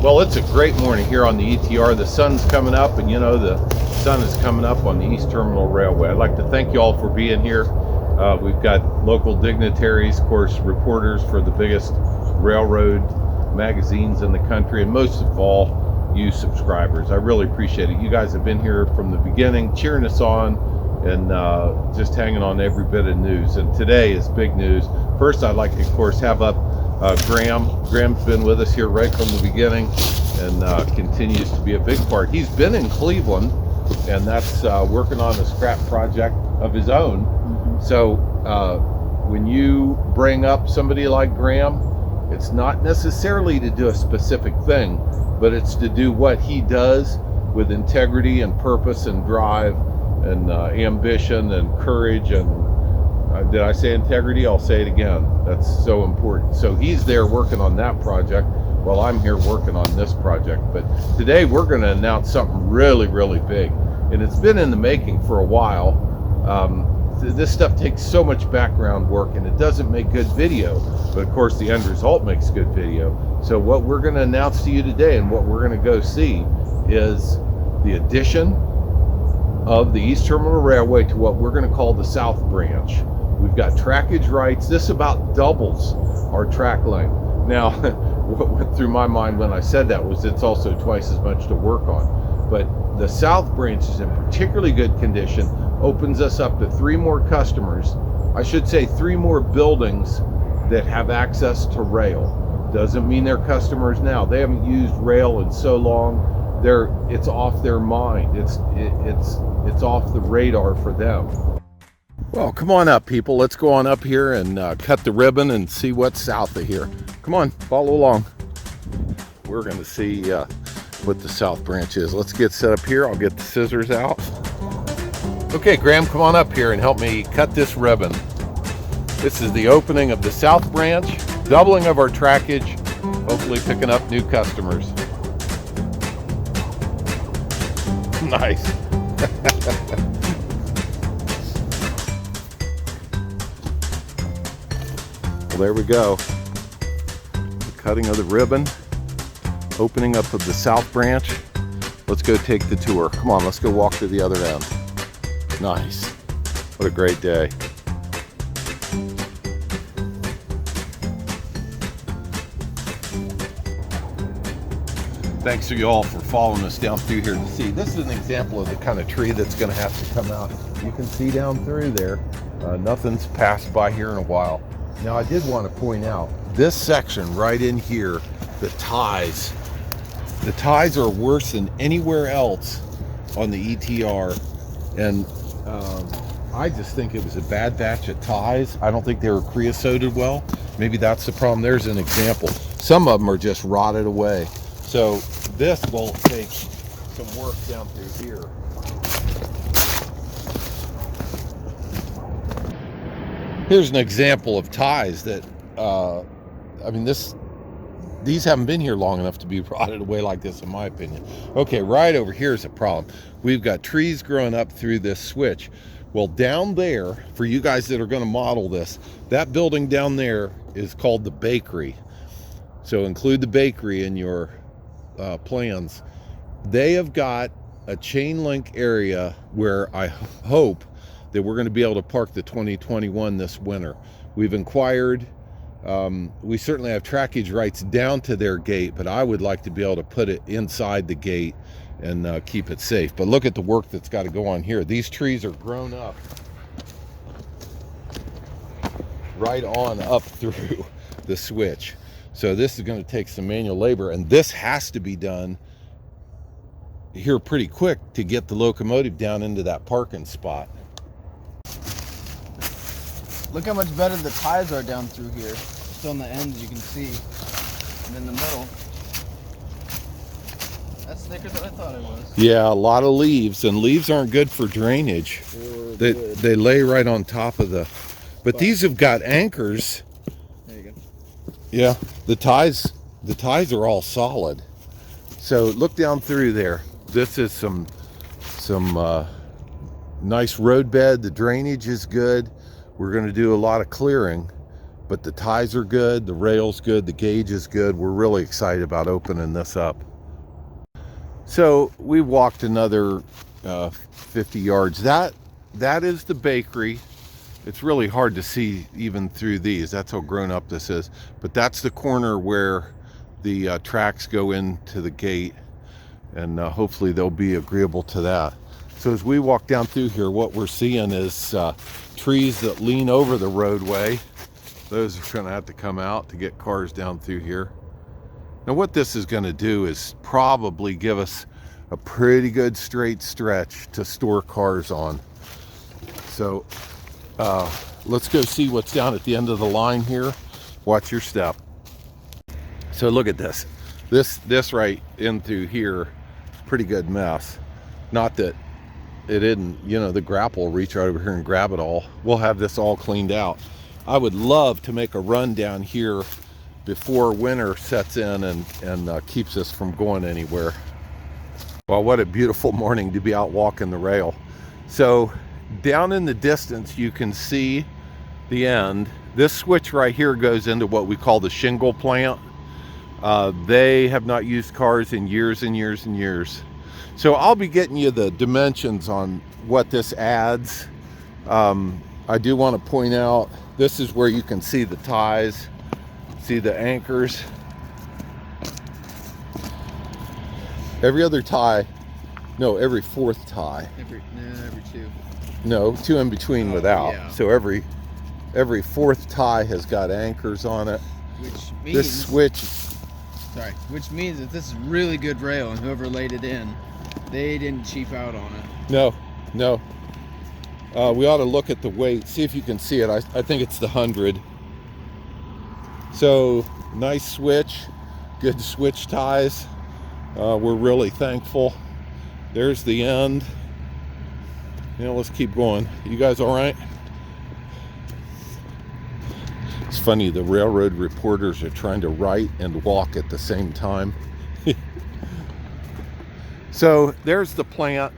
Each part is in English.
Well, it's a great morning here on the ETR. The sun's coming up, and you know the sun is coming up on the East Terminal Railway. I'd like to thank you all for being here. We've got local dignitaries, of course, reporters for the biggest railroad magazines in the country, and most of all, you subscribers. I really appreciate it. You guys have been here from the beginning, cheering us on, and just hanging on every bit of news. And today is big news. First, I'd like to, of course, have up Graham. Graham's been with us here right from the beginning and continues to be a big part. He's been in Cleveland, and that's working on a scrap project of his own. So when you bring up somebody like Graham, it's not necessarily to do a specific thing, but it's to do what he does with integrity and purpose and drive and ambition and courage and did I say integrity? I'll say it again. That's so important. So he's there working on that project while I'm here working on this project. But today we're going to announce something really, really big. And it's been in the making for a while. This stuff takes so much background work and it doesn't make good video. But of course the end result makes good video. So what we're going to announce to you today and what we're going to go see is the addition of the East Terminal Railway to what we're going to call the South Branch. We've got trackage rights. This about doubles our track length. Now, what went through my mind when I said that was it's also twice as much to work on. But the South Branch is in particularly good condition, opens us up to 3 more customers. I should say 3 more buildings that have access to rail. Doesn't mean they're customers now. They haven't used rail in so long. It's off their mind. It's off the radar for them. Well, come on up, people. Let's go on up here and cut the ribbon and see what's south of here. Come on, follow along. We're going to see what the South Branch is. Let's get set up here. I'll get the scissors out. Okay, Graham, come on up here and help me cut this ribbon. This is the opening of the South Branch, doubling of our trackage, hopefully picking up new customers. Nice. Well, there we go. The cutting of the ribbon, opening up of the South Branch. Let's go take the tour. Come on, let's go walk to the other end. Nice. What a great day. Thanks to you all for following us down through here to see. This is an example of the kind of tree that's going to have to come out. You can see down through there, nothing's passed by here in a while. Now I did want to point out this section right in here, the ties are worse than anywhere else on the ETR. And I just think it was a bad batch of ties. I don't think they were creosoted well. Maybe that's the problem. There's an example. Some of them are just rotted away. So this will take some work down through here. Here's an example of ties that, I mean, these haven't been here long enough to be rotted away like this, in my opinion. Okay, right over here is a problem. We've got trees growing up through this switch. Well, down there, for you guys that are going to model this, that building down there is called the bakery. So include the bakery in your plans. They have got a chain link area where I hope that we're going to be able to park the 2021 this winter. We've inquired. We certainly have trackage rights down to their gate, but I would like to be able to put it inside the gate and keep it safe. But look at the work that's got to go on here. These trees are grown up right on up through the switch. So this is going to take some manual labor, and this has to be done here pretty quick to get the locomotive down into that parking spot. Look how much better the ties are down through here. Still on the ends, you can see. And in the middle. That's thicker than I thought it was. Yeah, a lot of leaves, and leaves aren't good for drainage. They lay right on top of the... But these have got anchors. There you go. Yeah, the ties are all solid. So look down through there. This is some nice road bed. The drainage is good. We're going to do a lot of clearing but the ties are good, the rail's good, the gauge is good. We're really excited about opening this up. So we walked another 50 yards. That is the bakery. It's really hard to see even through these. That's how grown up this is. But that's the corner where the tracks go into the gate, and hopefully they'll be agreeable to that. So as we walk down through here, what we're seeing is trees that lean over the roadway. Those are gonna have to come out to get cars down through here. Now what this is gonna do is probably give us a pretty good straight stretch to store cars on. So let's go see what's down at the end of the line here. Watch your step. So look at this. This right in through here, pretty good mess. Not that it didn't, you know, the grapple will reach right over here and grab it all. We'll have this all cleaned out. I would love to make a run down here before winter sets in and keeps us from going anywhere. Well, what a beautiful morning to be out walking the rail. So down in the distance, you can see the end. This switch right here goes into what we call the shingle plant. They have not used cars in years and years and years. So I'll be getting you the dimensions on what this adds. I do want to point out, this is where you can see the ties, see the anchors. Every other tie, no, every fourth tie. Every two. No, two in between without. Yeah. So every fourth tie has got anchors on it. Which means This switch, which means that this is really good rail, and whoever laid it in, they didn't cheap out on it. no. We ought to look at the weight, see if you can see it. I think it's the 100. So nice switch, good switch ties. We're really thankful. There's the end. You know, let's keep going. You guys all right? It's funny, the railroad reporters are trying to write and walk at the same time. So there's the plant.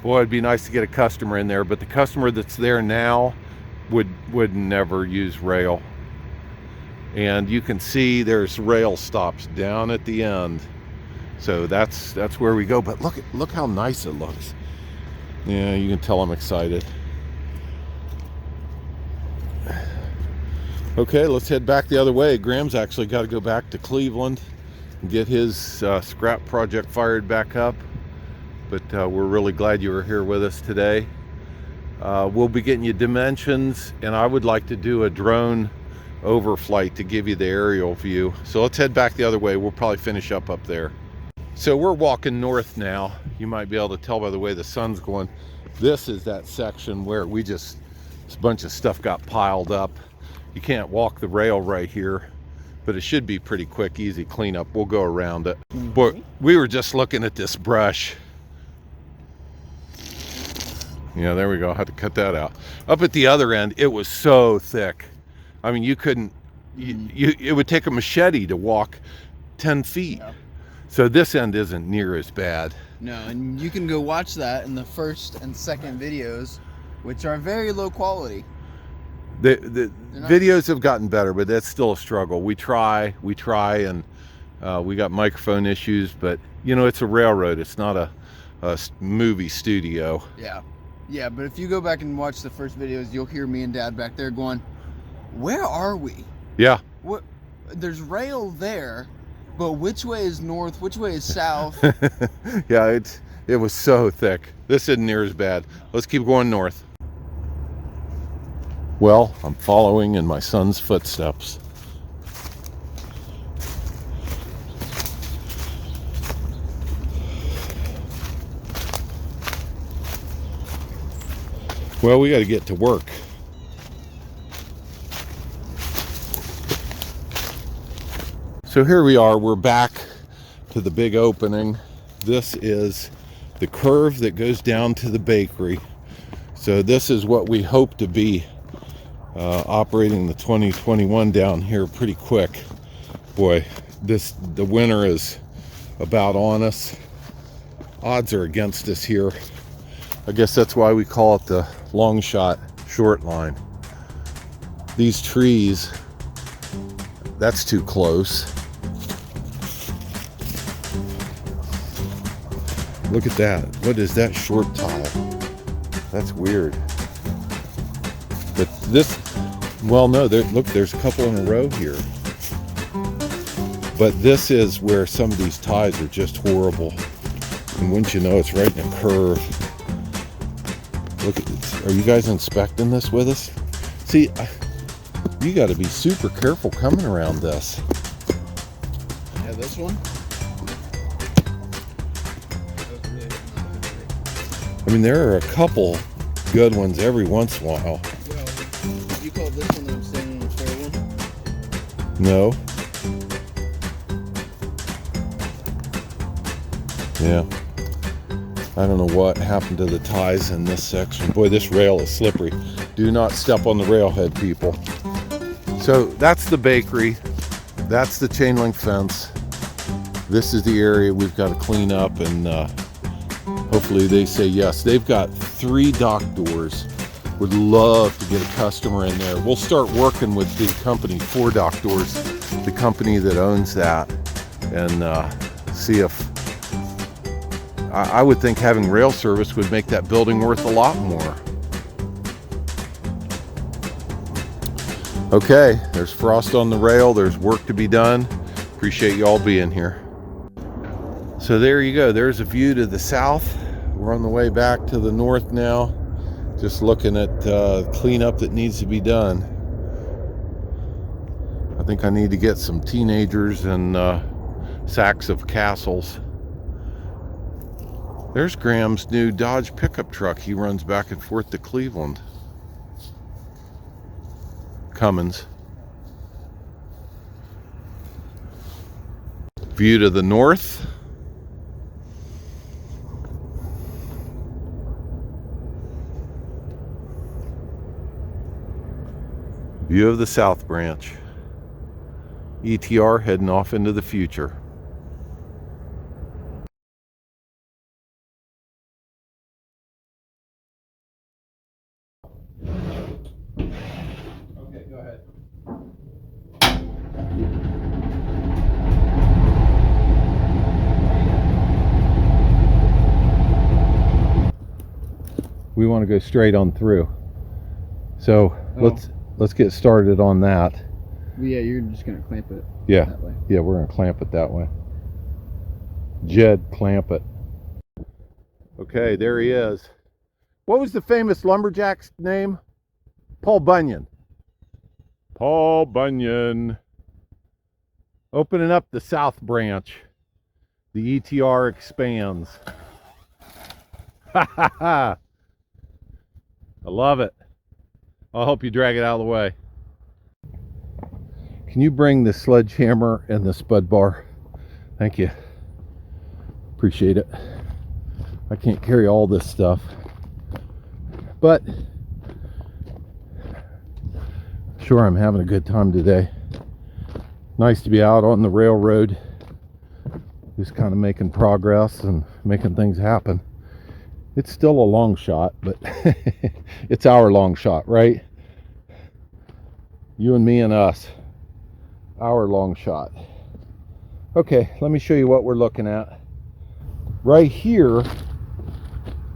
Boy, it'd be nice to get a customer in there, but the customer that's there now would never use rail. And you can see there's rail stops down at the end. So that's where we go. But look how nice it looks. Yeah, you can tell I'm excited. Okay, let's head back the other way. Graham's actually got to go back to Cleveland and get his scrap project fired back up. But we're really glad you were here with us today. We'll be getting you dimensions, and I would like to do a drone overflight to give you the aerial view. So let's head back the other way. We'll probably finish up there. So we're walking north now. You might be able to tell by the way the sun's going. This is that section where this bunch of stuff got piled up. You can't walk the rail right here, but it should be pretty quick, easy cleanup. We'll go around it. But we were just looking at this brush. Yeah, there we go. I had to cut that out. Up at the other end, it was so thick. I mean, you couldn't, it would take a machete to walk 10 feet. Yeah. So this end isn't near as bad. No, and you can go watch that in the first and second videos, which are very low quality. The videos have gotten better, but that's still a struggle. We try, and we got microphone issues, but you know, it's a railroad. It's not a movie studio. Yeah, but if you go back and watch the first videos, you'll hear me and Dad back there going, where are we? Yeah. What? There's rail there, but which way is north? Which way is south? Yeah, it was so thick. This isn't near as bad. Let's keep going north. Well, I'm following in my son's footsteps. Well, we got to get to work. So here we are, we're back to the big opening. This is the curve that goes down to the bakery. So this is what we hope to be operating the 2021 down here pretty quick. Boy, the winter is about on us. Odds are against us here. I guess that's why we call it the long shot short line. these trees, that's too close. Look at that. What is that short tile? That's weird. But this, well, no, look, there's a couple in a row here. But this is where some of these ties are just horrible. And wouldn't you know, it's right in a curve. Look at this. Are you guys inspecting this with us? See, you got to be super careful coming around this. Yeah, this one? I mean, there are a couple good ones every once in a while. Well, you call this one that I'm standing on the fair one? No. Yeah. I don't know what happened to the ties in this section. Boy, this rail is slippery. Do not step on the railhead, people. So that's the bakery. That's the chain link fence. This is the area we've got to clean up, and hopefully they say yes. They've got 3 dock doors. Would love to get a customer in there. We'll start working with the company, 4 dock doors, the company that owns that, and see if, I would think having rail service would make that building worth a lot more. Okay, there's frost on the rail. There's work to be done. Appreciate you all being here. So there you go. There's a view to the south. We're on the way back to the north now. Just looking at cleanup that needs to be done. I think I need to get some teenagers and sacks of castles. There's Graham's new Dodge pickup truck. He runs back and forth to Cleveland. Cummins. View to the north. View of the South Branch. ETR heading off into the future. Okay, go ahead. We want to go straight on through. So let's get started on that. Yeah, you're just gonna clamp it. Yeah. That way. Yeah, we're gonna clamp it that way. Jed, clamp it. Okay, there he is. What was the famous lumberjack's name? Paul Bunyan. Paul Bunyan. Opening up the South Branch. The ETR expands. Ha ha ha. I love it. I'll help you drag it out of the way. Can you bring the sledgehammer and the spud bar? Thank you. Appreciate it. I can't carry all this stuff, but sure, I'm having a good time today. Nice to be out on the railroad, just kind of making progress and making things happen. It's still a long shot, but it's our long shot, right? You and me and us. Our long shot. Okay, let me show you what we're looking at. Right here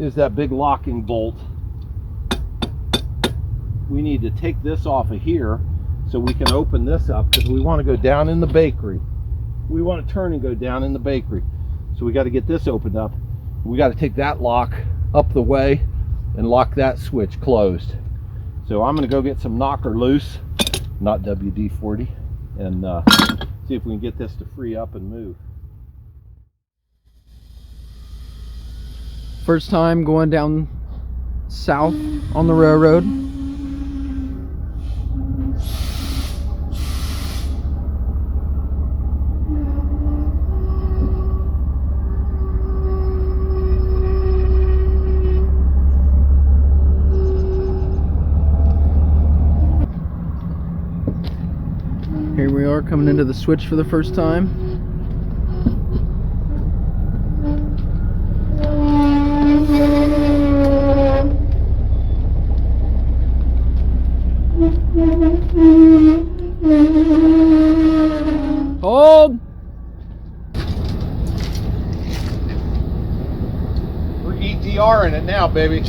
is that big locking bolt. We need to take this off of here so we can open this up, because we want to go down in the bakery. We want to turn and go down in the bakery. So we got to get this opened up. We got to take that lock up the way and lock that switch closed. So I'm going to go get some knocker loose, not WD-40, and see if we can get this to free up and move. First time going down south on the railroad. Here we are coming into the switch for the first time. ETR in it now, baby.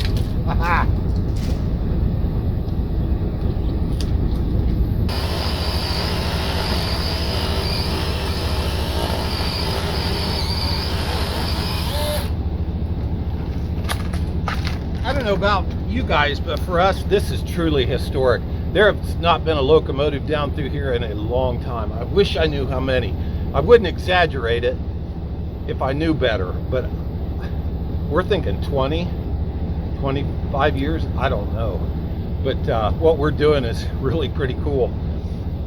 I don't know about you guys, but for us, this is truly historic. There has not been a locomotive down through here in a long time. I wish I knew how many. I wouldn't exaggerate it if I knew better, but we're thinking 20, 25 years, I don't know. But what we're doing is really pretty cool.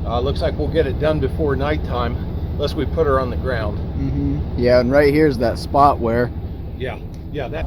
Looks like we'll get it done before nighttime, unless we put her on the ground. Yeah, and right here's that spot where Yeah, that.